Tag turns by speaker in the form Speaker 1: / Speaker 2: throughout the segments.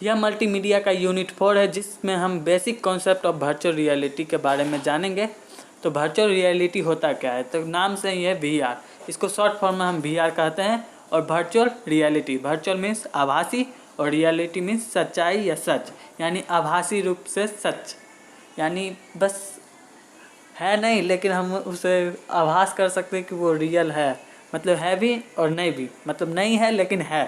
Speaker 1: यह मल्टीमीडिया का यूनिट 4 है जिसमें हम basic concept of virtual reality के बारे में जानेंगे। तो वर्चुअल रियलिटी होता क्या है? तो नाम से ही है VR, इसको शॉर्ट फॉर्म में हम VR कहते हैं। और वर्चुअल रियलिटी, वर्चुअल मीन्स आभासी और रियलिटी मीन्स सच्चाई या सच, यानी आभासी रूप से सच, यानी बस है नहीं लेकिन हम उसे आभास कर सकते हैं कि वो रियल है, मतलब है भी और नहीं भी, मतलब नहीं है लेकिन है।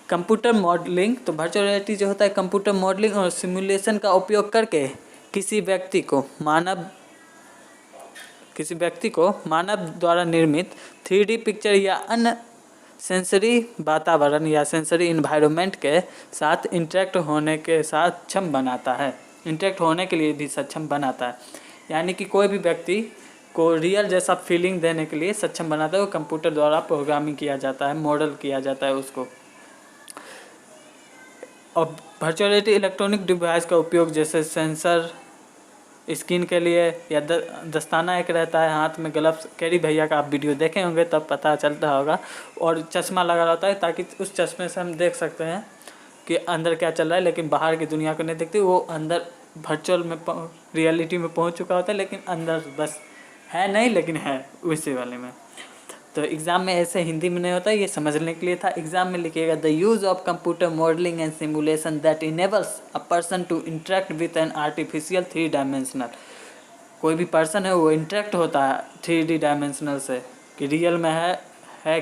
Speaker 1: कंप्यूटर मॉडलिंग, तो वर्चुअल रियलिटी जो होता है कंप्यूटर मॉडलिंग और सिमुलेशन का उपयोग करके किसी व्यक्ति को मानव द्वारा निर्मित 3D पिक्चर या अन्य सेंसरी वातावरण या सेंसरी इन्वायरमेंट के साथ इंटरेक्ट होने के सक्षम बनाता है, इंटरेक्ट होने के लिए भी सक्षम बनाता है। यानी कि कोई भी व्यक्ति को रियल जैसा फीलिंग देने के लिए सक्षम बनाता है, वो कंप्यूटर द्वारा प्रोग्रामिंग किया जाता है, मॉडल किया जाता है उसको। और वर्चुअल रियलिटी इलेक्ट्रॉनिक डिवाइस का उपयोग जैसे सेंसर, स्किन के लिए या दस्ताना एक रहता है हाथ में, ग्लव्स, कैरी भैया का आप वीडियो देखे होंगे तब पता चलता होगा, और चश्मा लगा रहता है ताकि उस चश्मे से हम देख सकते हैं कि अंदर क्या चल रहा है, लेकिन बाहर की दुनिया को नहीं देखते। वो अंदर वर्चुअल में रियलिटी में पहुंच चुका होता है लेकिन अंदर बस है नहीं लेकिन है, उसी वाले में। तो एग्ज़ाम में ऐसे हिंदी में नहीं होता, ये समझने के लिए था। एग्ज़ाम में लिखिएगा the use of computer modelling and simulation that enables a person to interact with an artificial 3 dimensional. कोई भी पर्सन है वो इंटरेक्ट होता है 3D डायमेंशनल से, कि रियल में है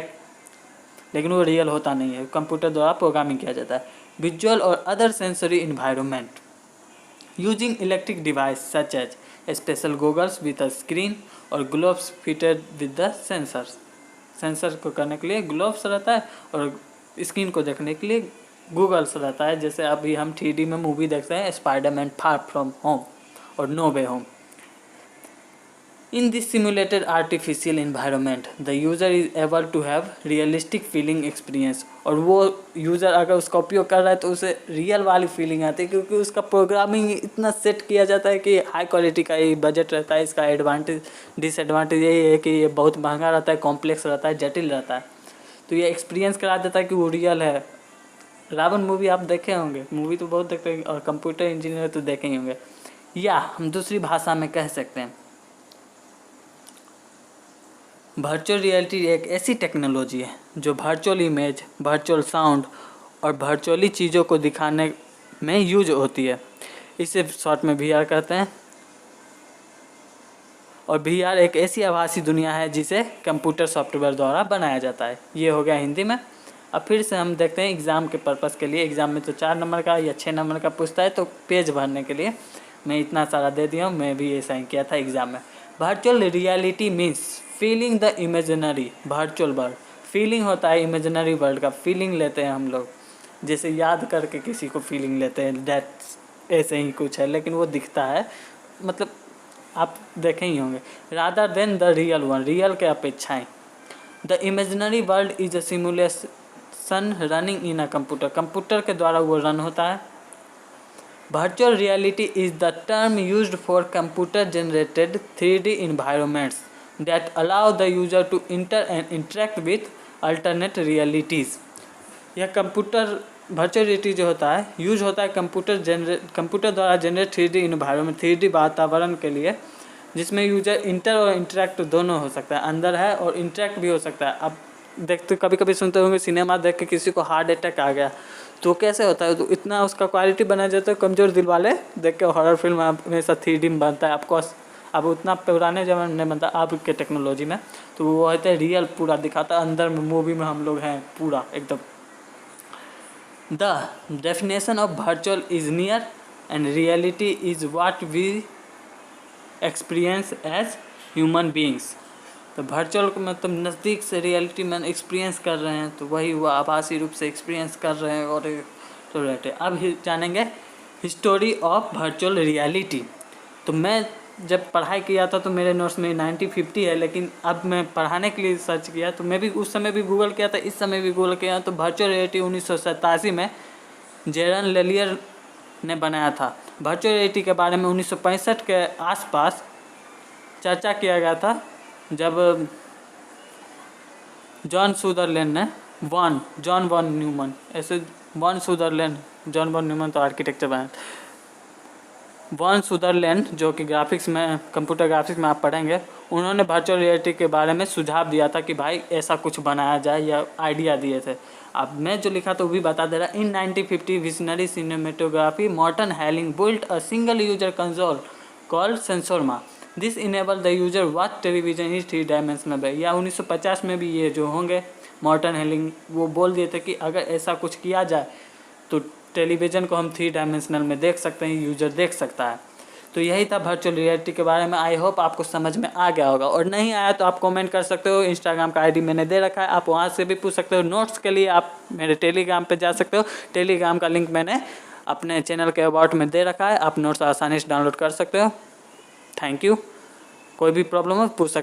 Speaker 1: लेकिन वो रियल होता नहीं है, कंप्यूटर द्वारा प्रोग्रामिंग किया जाता है। विजुअल और other sensory environment using electric device such as special goggles with a screen और gloves fitted with the sensors. Sensor को करने के लिए ग्लोव्स रहता है और स्क्रीन को देखने के लिए गूगल्स रहता है। जैसे अभी हम 3D में मूवी देखते हैं स्पाइडरमैन फार फ्रॉम होम और no way home. In this simulated artificial environment the user is able to have realistic feeling experience. और वो यूज़र अगर उसका उपयोग कर रहा है तो उसे रियल वाली फीलिंग आती है, क्योंकि उसका प्रोग्रामिंग इतना सेट किया जाता है कि हाई क्वालिटी का ही बजट रहता है। इसका एडवांटेज डिसएडवांटेज यही है कि ये बहुत महंगा रहता है, कॉम्प्लेक्स रहता है, जटिल रहता है। तो ये एक्सपीरियंस करा देता है कि वो रियल है। रावण मूवी आप देखे होंगे, मूवी तो बहुत देखते हैं, और कंप्यूटर इंजीनियर तो देखे ही होंगे। या हम दूसरी भाषा में कह सकते हैं वर्चुअल रियलिटी एक ऐसी टेक्नोलॉजी है जो वर्चुअल इमेज, वर्चुअल साउंड और वर्चुअली चीज़ों को दिखाने में यूज होती है। इसे शॉर्ट में VR कहते हैं। और VR एक ऐसी आभासी दुनिया है जिसे कंप्यूटर सॉफ्टवेयर द्वारा बनाया जाता है। ये हो गया हिंदी में। अब फिर से हम देखते हैं एग्ज़ाम के पर्पज़ के लिए। एग्ज़ाम में तो 4 नंबर का या 6 नंबर का पूछता है, तो पेज भरने के लिए मैं इतना सारा दे दिया हूँ। मैं भी ऐसा ही किया था एग्ज़ाम में। Virtual reality means feeling the imaginary virtual world. Feeling होता है इमेजिनरी वर्ल्ड का, फीलिंग लेते हैं हम लोग, जैसे याद करके किसी को फीलिंग लेते हैं, दैट ऐसे ही कुछ है लेकिन वो दिखता है, मतलब आप देखे ही होंगे। Rather than the real one, real के अपेक्षाएँ। The imaginary world is a simulation running in a computer, computer के द्वारा वो रन होता है। Virtual reality is the term used for computer generated 3D environments that allow the user to enter and interact with alternate realities। यह computer virtual reality जो होता है use होता है कंप्यूटर द्वारा जनरेट 3D इन्वायरमेंट, 3D वातावरण के लिए, जिसमें यूजर इंटर और इंटरेक्ट दोनों हो सकता है, अंदर है और इंटरेक्ट भी हो सकता है। अब देखते कभी कभी सुनते होंगे सिनेमा देख के किसी को हार्ट अटैक आ गया तो कैसे होता है, तो इतना उसका क्वालिटी बना जाता है। कमज़ोर दिल वाले देख के हॉरर फिल्म हमेशा 3D में बनता है। ऑफकोर्स अब उतना पुराने ज़माने में बनता, अब के टेक्नोलॉजी में तो वो होता है रियल, पूरा दिखाता है अंदर में, मूवी में हम लोग हैं पूरा एकदम। The definition of virtual is near and reality is what we experience as human beings. तो वर्चुअल को मतलब नज़दीक से रियलिटी में एक्सपीरियंस कर रहे हैं, तो वही हुआ आभासी रूप से एक्सपीरियंस कर रहे हैं। और तो रहते अब जानेंगे हिस्टोरी ऑफ वर्चुअल रियलिटी। तो मैं जब पढ़ाई किया था तो मेरे नोट्स में 90-50 है, लेकिन अब मैं पढ़ाने के लिए सर्च किया तो मैं भी उस समय भी गूगल किया था, इस समय भी गूगल किया। तो वर्चुअल रियलिटी 1987 में जेरन लेलियर ने बनाया था। वर्चुअल रियलिटी के बारे में 1965 के आसपास चर्चा किया गया था, जब जॉन सुदरलैंड ने जॉन वॉन न्यूमन ऐसे von Sutherland, John von Neumann तो आर्किटेक्चर बनाए। वॉन सुदरलैंड जो कि ग्राफिक्स में, कंप्यूटर ग्राफिक्स में आप पढ़ेंगे, उन्होंने वर्चुअल रियलिटी के बारे में सुझाव दिया था कि भाई ऐसा कुछ बनाया जाए, या आइडिया दिए थे। अब मैं जो लिखा तो वो भी बता दे रहा। In 1950 visionary cinematography Morton Heilig built a single user console called Sensorama. This enable the user watch television is 3 dimensional. या 1950 में भी ये जो होंगे मॉर्टन हेलिंग, वो बोल दिए थे कि अगर ऐसा कुछ किया जाए तो टेलीविज़न को हम 3 डायमेंशनल में देख सकते हैं, यूजर देख सकता है। तो यही था वर्चुअल रियलिटी के बारे में। आई होप आपको समझ में आ गया होगा, और नहीं आया तो आप कमेंट कर सकते हो। इंस्टाग्राम का आईडी मैंने दे रखा है, आप वहाँ से भी पूछ सकते हो। नोट्स के लिए आप मेरे टेलीग्राम पे जा सकते हो, टेलीग्राम का लिंक मैंने अपने चैनल के अबाउट में दे रखा है, आप नोट्स आसानी से डाउनलोड कर सकते हो। Thank you. कोई भी प्रॉब्लम हो पूछ सकते हो।